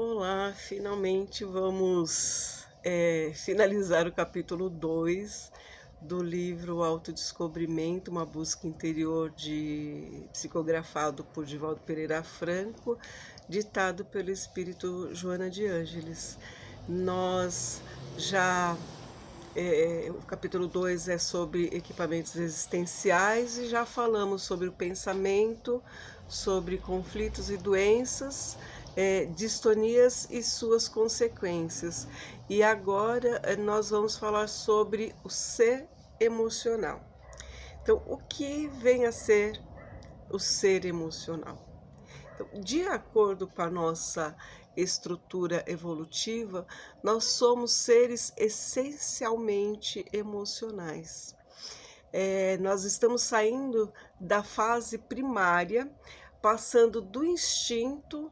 Olá, finalmente vamos finalizar o capítulo 2 do livro Autodescobrimento, uma busca interior psicografado por Divaldo Pereira Franco, ditado pelo espírito Joana de Ângeles. Nós já o capítulo 2 é sobre equipamentos existenciais e já falamos sobre o pensamento, sobre conflitos e doenças, distonias e suas consequências. E agora nós vamos falar sobre o ser emocional. Então, o que vem a ser o ser emocional? Então, de acordo com a nossa estrutura evolutiva, nós somos seres essencialmente emocionais. Nós estamos saindo da fase primária, passando do instinto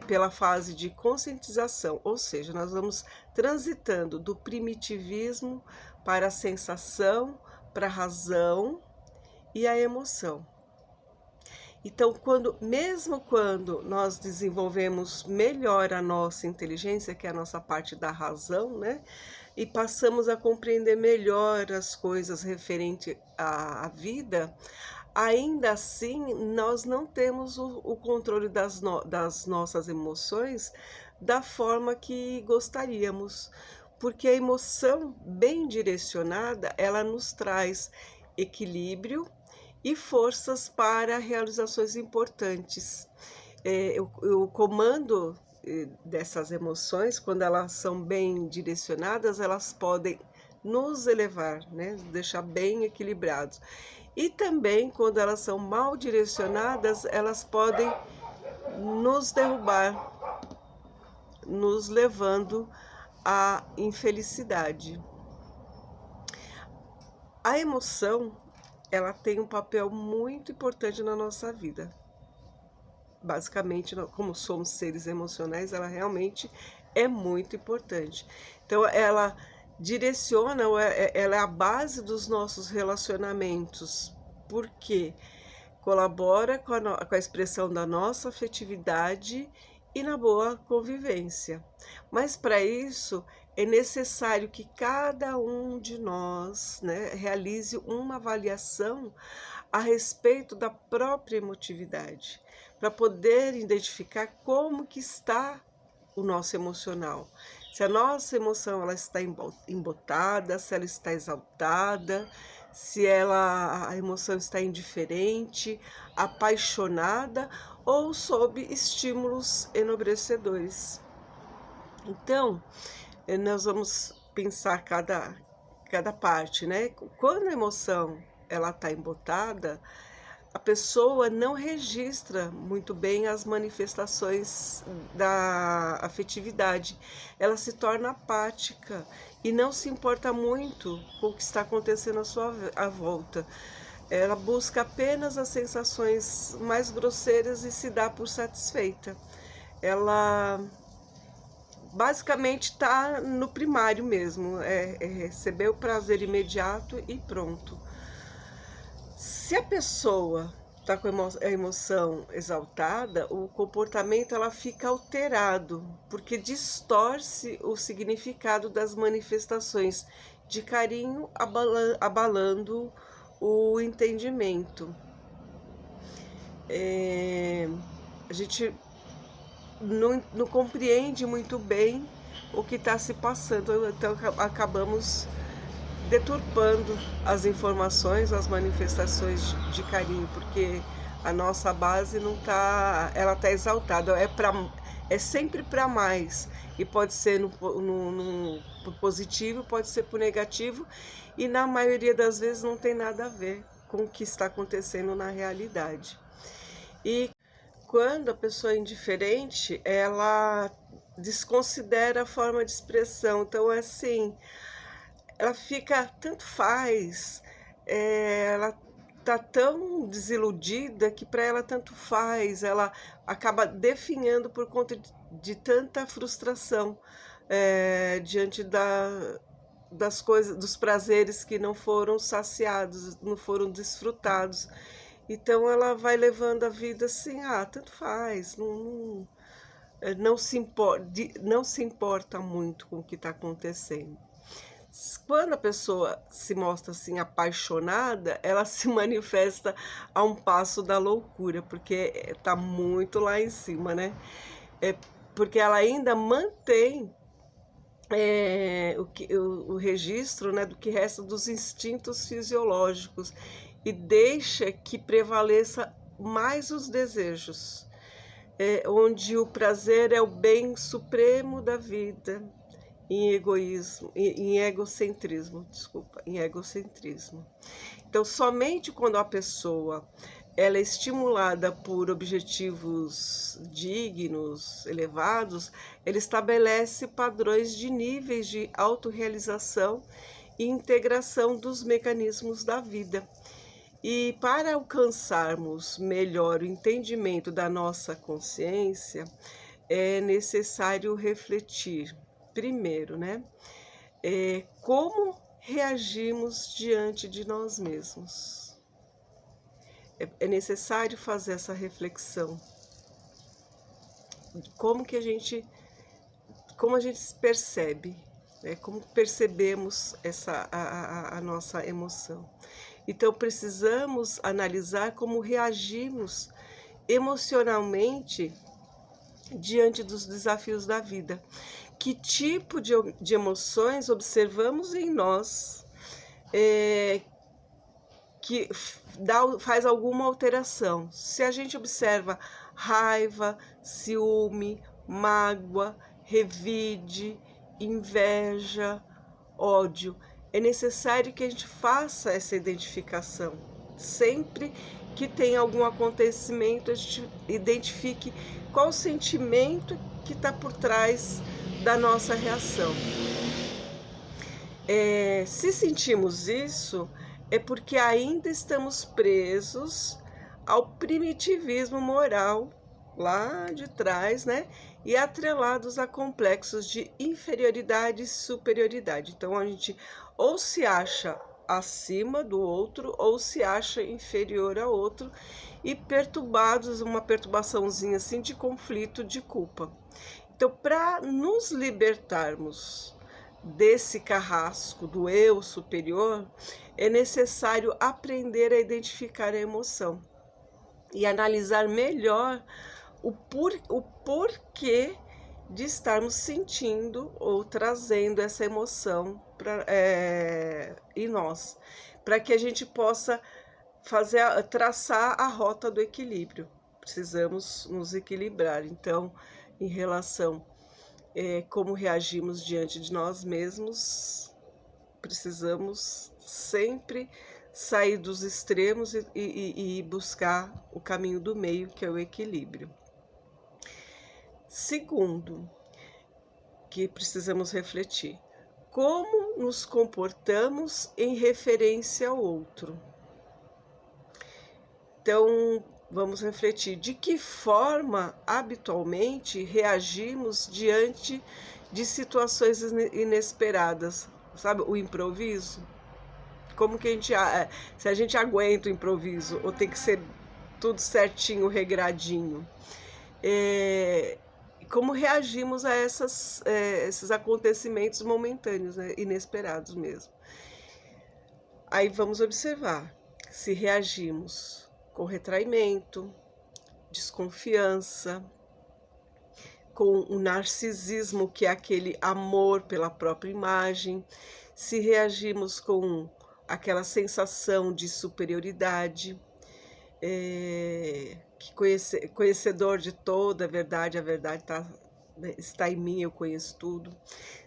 pela fase de conscientização, ou seja, nós vamos transitando do primitivismo para a sensação, para a razão e a emoção. Então, mesmo quando nós desenvolvemos melhor a nossa inteligência, que é a nossa parte da razão, né? E passamos a compreender melhor as coisas referente à vida, ainda assim nós não temos o controle das nossas emoções da forma que gostaríamos, porque a emoção bem direcionada, ela nos traz equilíbrio e forças para realizações importantes. O comando dessas emoções, quando elas são bem direcionadas, elas podem nos elevar, né? Deixar bem equilibrados. E também, quando elas são mal direcionadas, elas podem nos derrubar, nos levando à infelicidade. A emoção, ela tem um papel muito importante na nossa vida. Basicamente, como somos seres emocionais, ela realmente é muito importante. Então, ela direciona, ela é a base dos nossos relacionamentos, porque colabora com a expressão da nossa afetividade e na boa convivência. Mas para isso é necessário que cada um de nós, né, realize uma avaliação a respeito da própria emotividade, para poder identificar como que está o nosso emocional. Se a nossa emoção ela está embotada, se ela está exaltada, se a emoção está indiferente, apaixonada ou sob estímulos enobrecedores. Então, nós vamos pensar cada parte, né? Quando a emoção ela está embotada, a pessoa não registra muito bem as manifestações da afetividade. Ela se torna apática e não se importa muito com o que está acontecendo à volta. Ela busca apenas as sensações mais grosseiras e se dá por satisfeita. Ela basicamente está no primário mesmo, é receber o prazer imediato e pronto. Se a pessoa está com a emoção exaltada, o comportamento ela fica alterado, porque distorce o significado das manifestações de carinho, abalando o entendimento. A gente não compreende muito bem o que está se passando, então acabamos deturpando as informações, as manifestações de carinho, porque a nossa base não tá, ela está exaltada, é sempre para mais, e pode ser por positivo, pode ser por negativo, e na maioria das vezes não tem nada a ver com o que está acontecendo na realidade. E quando a pessoa é indiferente, ela desconsidera a forma de expressão, então é assim, ela fica, tanto faz, ela tá tão desiludida que para ela tanto faz, ela acaba definhando por conta de tanta frustração diante das coisas, dos prazeres que não foram saciados, não foram desfrutados. Então ela vai levando a vida assim, tanto faz, não se importa muito com o que está acontecendo. Quando a pessoa se mostra assim apaixonada, ela se manifesta a um passo da loucura, porque está muito lá em cima, né? Porque ela ainda mantém o registro, né, do que resta dos instintos fisiológicos e deixa que prevaleça mais os desejos, onde o prazer é o bem supremo da vida, em egocentrismo. Então, somente quando a pessoa ela é estimulada por objetivos dignos, elevados, ela estabelece padrões de níveis de autorrealização e integração dos mecanismos da vida. E para alcançarmos melhor o entendimento da nossa consciência, é necessário refletir, primeiro, né? Como reagimos diante de nós mesmos. É necessário fazer essa reflexão. Como a gente se percebe, né? Como percebemos a nossa emoção. Então, precisamos analisar como reagimos emocionalmente diante dos desafios da vida. Que tipo de emoções observamos em nós que faz alguma alteração. Se a gente observa raiva, ciúme, mágoa, revide, inveja, ódio, é necessário que a gente faça essa identificação. Sempre que tem algum acontecimento, a gente identifique qual o sentimento que está por trás da nossa reação. Se sentimos isso, é porque ainda estamos presos ao primitivismo moral lá de trás, né? E atrelados a complexos de inferioridade e superioridade. Então a gente ou se acha acima do outro ou se acha inferior ao outro e perturbados, uma perturbaçãozinha assim de conflito, de culpa. Então, para nos libertarmos desse carrasco do eu superior, é necessário aprender a identificar a emoção e analisar melhor o porquê de estarmos sentindo ou trazendo essa emoção em nós, para que a gente possa traçar a rota do equilíbrio. Precisamos nos equilibrar. Então, em relação como reagimos diante de nós mesmos, precisamos sempre sair dos extremos e buscar o caminho do meio, que é o equilíbrio. Segundo, que precisamos refletir, como nos comportamos em referência ao outro. Então, vamos refletir de que forma habitualmente reagimos diante de situações inesperadas, sabe? O improviso. Como que se a gente aguenta o improviso ou tem que ser tudo certinho, regradinho. Como reagimos a esses acontecimentos momentâneos, né? Inesperados mesmo. Aí vamos observar se reagimos com retraimento, desconfiança, com o narcisismo, que é aquele amor pela própria imagem, se reagimos com aquela sensação de superioridade, que conhecedor de toda a verdade está em mim, eu conheço tudo.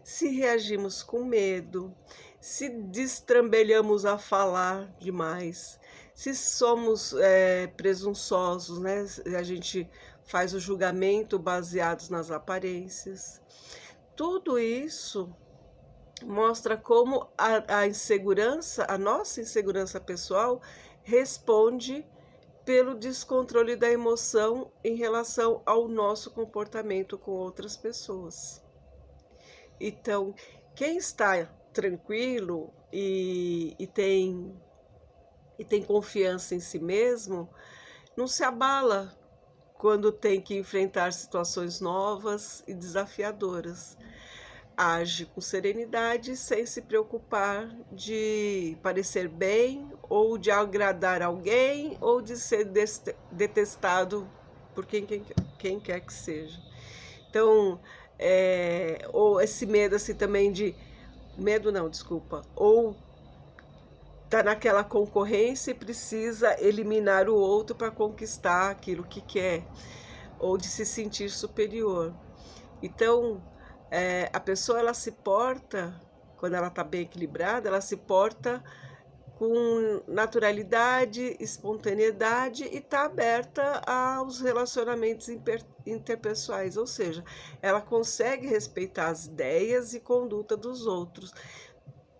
Se reagimos com medo, se destrambelhamos a falar demais, se somos presunçosos, né? A gente faz o julgamento baseado nas aparências. Tudo isso mostra como a insegurança, a nossa insegurança pessoal, responde pelo descontrole da emoção em relação ao nosso comportamento com outras pessoas. Então, quem está tranquilo e tem confiança em si mesmo, não se abala quando tem que enfrentar situações novas e desafiadoras. Age com serenidade, sem se preocupar de parecer bem, ou de agradar alguém, ou de ser detestado por quem quer que seja. Então, ou esse medo assim também de... Medo não, desculpa. Ou tá naquela concorrência e precisa eliminar o outro para conquistar aquilo que quer, ou de se sentir superior. Então, a pessoa, ela se porta, quando ela está bem equilibrada, ela se porta com naturalidade, espontaneidade e está aberta aos relacionamentos interpessoais, ou seja, ela consegue respeitar as ideias e conduta dos outros,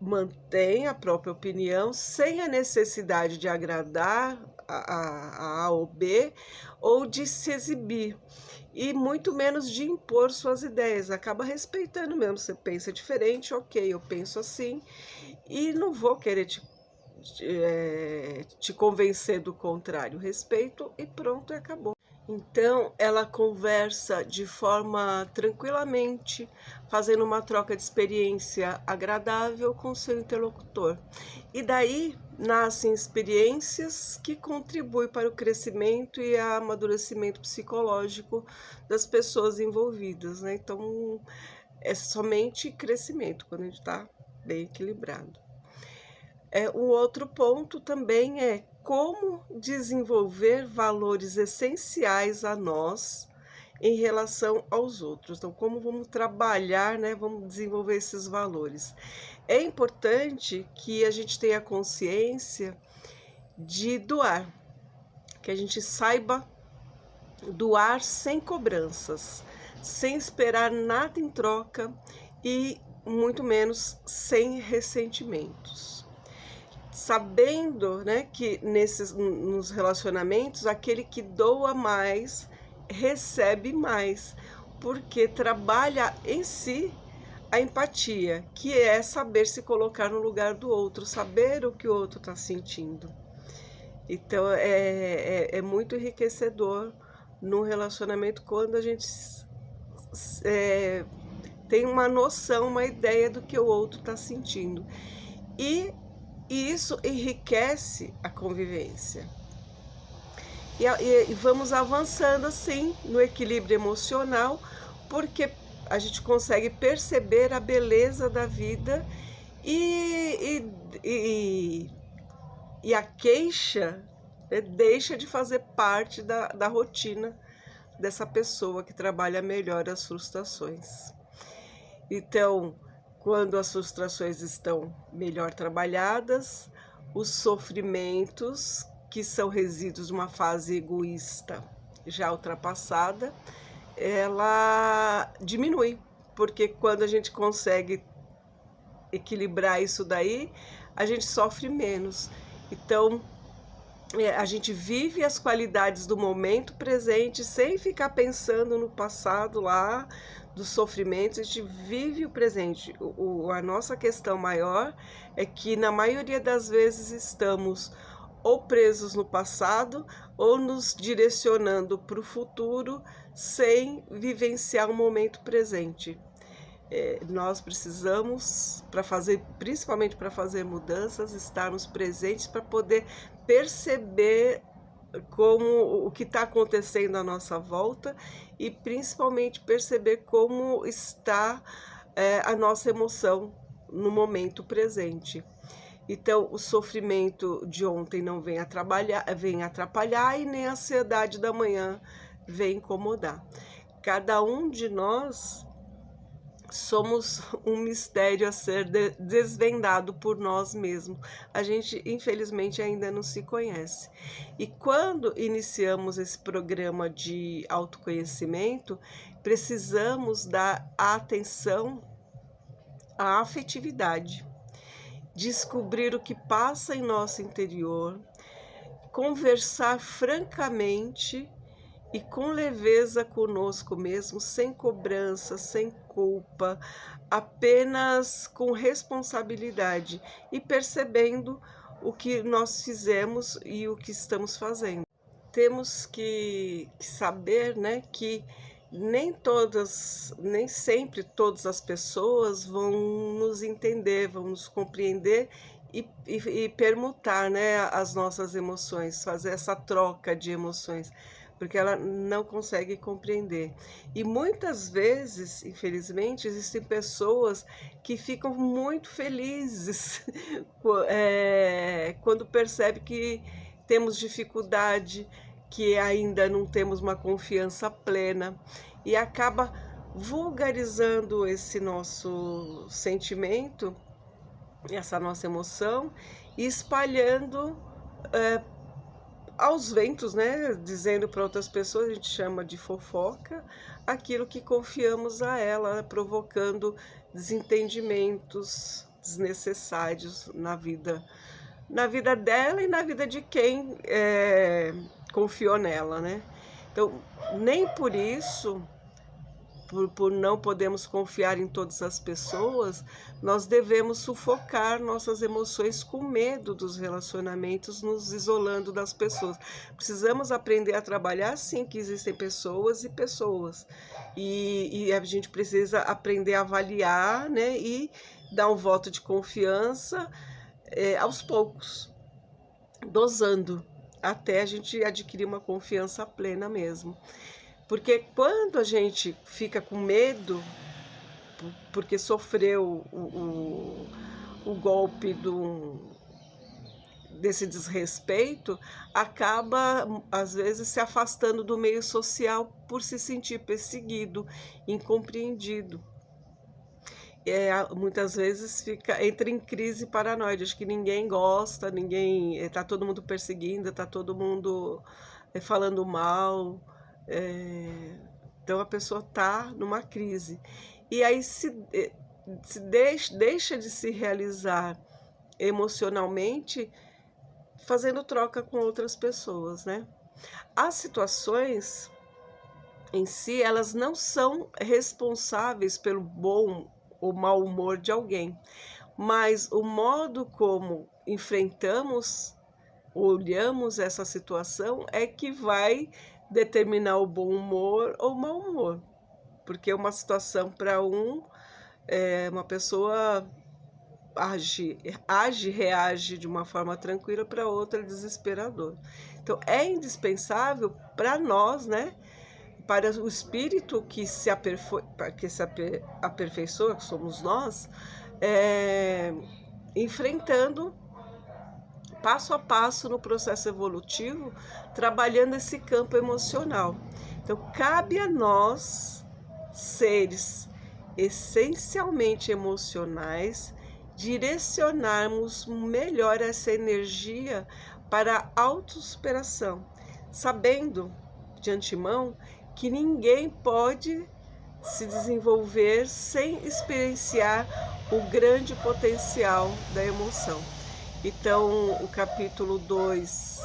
mantém a própria opinião sem a necessidade de agradar a ou B ou de se exibir, e muito menos de impor suas ideias. Acaba respeitando mesmo. Você pensa diferente, ok, eu penso assim e não vou querer te convencer do contrário. Respeito e pronto, e acabou. Então, ela conversa de forma tranquilamente, fazendo uma troca de experiência agradável com seu interlocutor. E daí nascem experiências que contribuem para o crescimento e amadurecimento psicológico das pessoas envolvidas, né? Então, é somente crescimento quando a gente está bem equilibrado. Um outro ponto também é como desenvolver valores essenciais a nós em relação aos outros. Então, como vamos trabalhar, né? Vamos desenvolver esses valores. É importante que a gente tenha consciência de doar, que a gente saiba doar sem cobranças, sem esperar nada em troca e muito menos sem ressentimentos. Sabendo, né, que nos relacionamentos, aquele que doa mais recebe mais, porque trabalha em si a empatia, que é saber se colocar no lugar do outro, saber o que o outro está sentindo. Então, é muito enriquecedor no relacionamento quando a gente tem uma noção, uma ideia do que o outro está sentindo. E isso enriquece a convivência. E vamos avançando assim no equilíbrio emocional, porque a gente consegue perceber a beleza da vida e a queixa, né, deixa de fazer parte da rotina dessa pessoa que trabalha melhor as frustrações. Então, quando as frustrações estão melhor trabalhadas, os sofrimentos, que são resíduos de uma fase egoísta já ultrapassada, ela diminui, porque quando a gente consegue equilibrar isso daí, a gente sofre menos. Então, a gente vive as qualidades do momento presente sem ficar pensando no passado lá, dos sofrimentos. A gente vive o presente. A nossa questão maior é que na maioria das vezes estamos ou presos no passado ou nos direcionando para o futuro sem vivenciar o momento presente. Nós precisamos, principalmente para fazer mudanças, estarmos presentes para poder perceber o que está acontecendo à nossa volta e principalmente perceber como está a nossa emoção no momento presente. Então, o sofrimento de ontem não vem atrapalhar e nem a ansiedade da manhã vem incomodar. Cada um de nós somos um mistério a ser desvendado por nós mesmos. A gente, infelizmente, ainda não se conhece. E quando iniciamos esse programa de autoconhecimento, precisamos dar atenção à afetividade, descobrir o que passa em nosso interior, conversar francamente e com leveza conosco mesmo, sem cobrança, sem culpa, apenas com responsabilidade e percebendo o que nós fizemos e o que estamos fazendo. temos que saber, né, que nem sempre todas as pessoas vão nos entender, vão nos compreender e permutar, né, as nossas emoções, fazer essa troca de emoções, porque ela não consegue compreender. E muitas vezes, infelizmente, existem pessoas que ficam muito felizes quando percebem que temos dificuldade, que ainda não temos uma confiança plena, e acaba vulgarizando esse nosso sentimento, essa nossa emoção, e espalhando aos ventos, né? Dizendo para outras pessoas, a gente chama de fofoca, aquilo que confiamos a ela, provocando desentendimentos desnecessários na vida dela e na vida de quem confiou nela, né? Então, nem por isso, por não podermos confiar em todas as pessoas, nós devemos sufocar nossas emoções com medo dos relacionamentos, nos isolando das pessoas. Precisamos aprender a trabalhar, sim, que existem pessoas e pessoas. E a gente precisa aprender a avaliar, né, e dar um voto de confiança aos poucos, dosando, até a gente adquirir uma confiança plena mesmo. Porque quando a gente fica com medo, porque sofreu o golpe desse desrespeito, acaba, às vezes, se afastando do meio social por se sentir perseguido, incompreendido. Muitas vezes entra em crise paranoide, acho que ninguém gosta, está todo mundo perseguindo, está todo mundo falando mal, então a pessoa está numa crise. E aí deixa de se realizar emocionalmente fazendo troca com outras pessoas, né? As situações em si, elas não são responsáveis pelo bom ou mau humor de alguém, mas o modo como enfrentamos, olhamos essa situação é que vai determinar o bom humor ou o mau humor, porque uma situação para uma pessoa reage de uma forma tranquila, para outra é desesperador. Então é indispensável para nós, né, para o espírito que se aperfeiçoa, que somos nós, enfrentando passo a passo no processo evolutivo, trabalhando esse campo emocional. Então, cabe a nós, seres essencialmente emocionais, direcionarmos melhor essa energia para a autossuperação, sabendo de antemão que ninguém pode se desenvolver sem experienciar o grande potencial da emoção. Então, o capítulo 2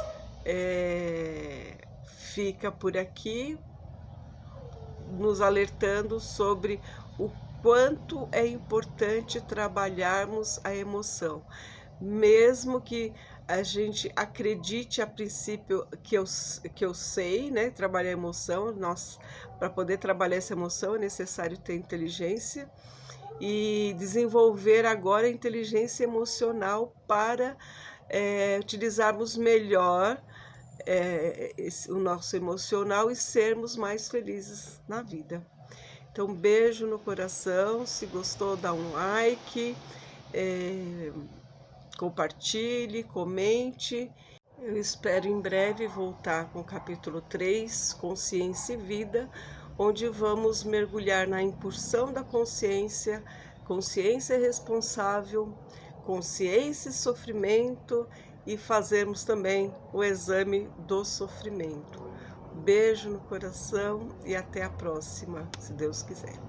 fica por aqui, nos alertando sobre o quanto é importante trabalharmos a emoção. Mesmo que a gente acredite a princípio que eu sei, né, trabalhar a emoção, para poder trabalhar essa emoção é necessário ter inteligência e desenvolver agora a inteligência emocional para utilizarmos melhor o nosso emocional e sermos mais felizes na vida. Então, beijo no coração, se gostou, dá um like, compartilhe, comente. Eu espero em breve voltar com o capítulo 3, Consciência e Vida, onde vamos mergulhar na incursão da consciência, consciência responsável, consciência e sofrimento, e fazermos também o exame do sofrimento. Beijo no coração e até a próxima, se Deus quiser.